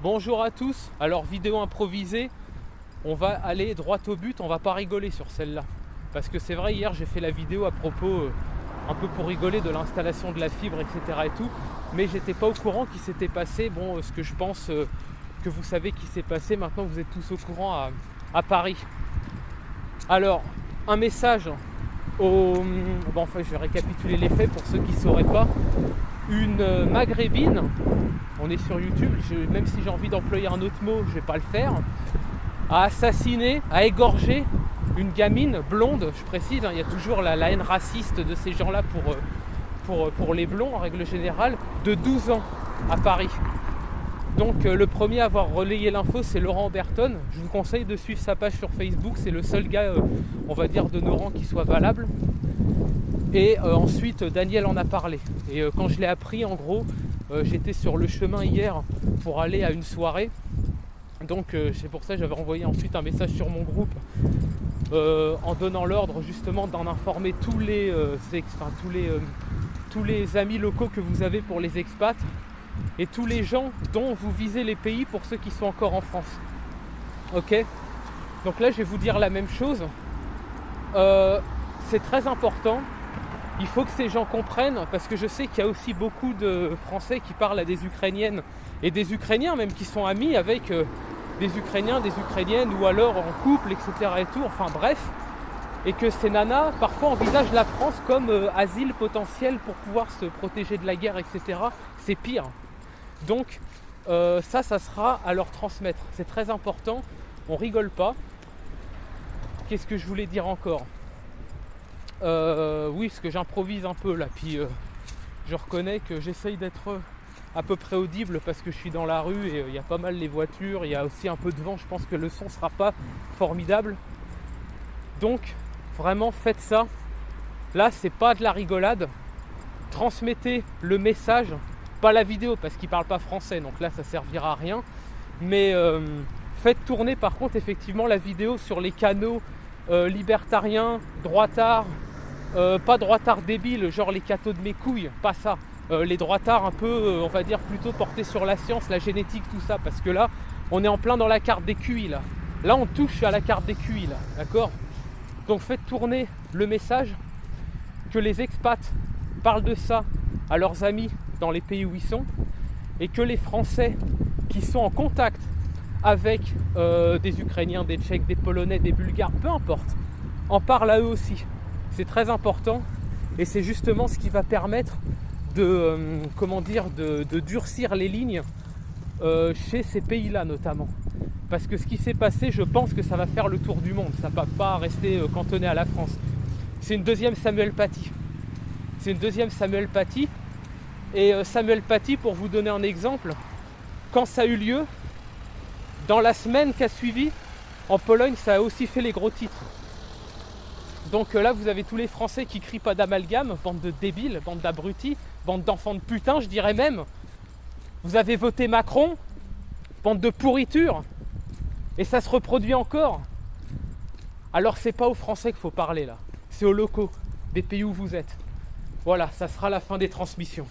Bonjour à tous, alors vidéo improvisée, on va aller droit au but, on va pas rigoler sur celle-là. Parce que c'est vrai, hier j'ai fait la vidéo à propos, un peu pour rigoler de l'installation de la fibre, etc. et tout, mais j'étais pas au courant qu'il s'était passé, ce que je pense que vous savez qui s'est passé, maintenant vous êtes tous au courant à Paris. Alors, un message je vais récapituler les faits pour ceux qui ne sauraient pas. Une maghrébine, on est sur YouTube, même si j'ai envie d'employer un autre mot, je ne vais pas le faire, a assassiné, a égorgé une gamine blonde, je précise, il y a toujours la haine raciste de ces gens-là pour les blonds en règle générale, de 12 ans à Paris. Donc le premier à avoir relayé l'info, c'est Laurent Berton. Je vous conseille de suivre sa page sur Facebook, c'est le seul gars, on va dire, de nos rangs qui soit valable. Et ensuite, Daniel en a parlé. Et quand je l'ai appris, en gros, j'étais sur le chemin hier pour aller à une soirée. Donc c'est pour ça que j'avais envoyé ensuite un message sur mon groupe en donnant l'ordre justement d'en informer tous les amis locaux que vous avez pour les expats et tous les gens dont vous visez les pays pour ceux qui sont encore en France. Ok ? Donc là, je vais vous dire la même chose. C'est très important. Il faut que ces gens comprennent, parce que je sais qu'il y a aussi beaucoup de Français qui parlent à des Ukrainiennes et des Ukrainiens même qui sont amis avec des Ukrainiens, des Ukrainiennes ou alors en couple, etc. et tout, enfin bref, et que ces nanas parfois envisagent la France comme asile potentiel pour pouvoir se protéger de la guerre, etc. C'est pire. Donc ça sera à leur transmettre. C'est très important, on rigole pas. Qu'est-ce que je voulais dire encore ? Oui, parce que j'improvise un peu là, puis je reconnais que j'essaye d'être à peu près audible parce que je suis dans la rue et il y a pas mal les voitures, il y a aussi un peu de vent, je pense que le son sera pas formidable. Donc vraiment faites ça. Là c'est pas de la rigolade. Transmettez le message, pas la vidéo parce qu'il parle pas français, donc là ça servira à rien. Mais faites tourner par contre effectivement la vidéo sur les canaux libertariens, droitards, pas droitards débiles, genre les cathos de mes couilles, pas ça. Les droitards un peu, on va dire plutôt portés sur la science, la génétique, tout ça, parce que là, on est en plein dans la carte des QI là. Là, on touche à la carte des QI là, d'accord ? Donc faites tourner le message, que les expats parlent de ça à leurs amis dans les pays où ils sont, et que les Français qui sont en contact avec des Ukrainiens, des Tchèques, des Polonais, des Bulgares, peu importe, en parlent à eux aussi. C'est très important et c'est justement ce qui va permettre de durcir les lignes chez ces pays-là notamment. Parce que ce qui s'est passé, je pense que ça va faire le tour du monde, ça ne va pas rester cantonné à la France. C'est une deuxième Samuel Paty. Et Samuel Paty, pour vous donner un exemple, quand ça a eu lieu, dans la semaine qui a suivi, en Pologne, ça a aussi fait les gros titres. Donc là, vous avez tous les Français qui crient pas d'amalgame, bande de débiles, bande d'abrutis, bande d'enfants de putain, je dirais même. Vous avez voté Macron, bande de pourriture, et ça se reproduit encore. Alors c'est pas aux Français qu'il faut parler là, c'est aux locaux des pays où vous êtes. Voilà, ça sera la fin des transmissions.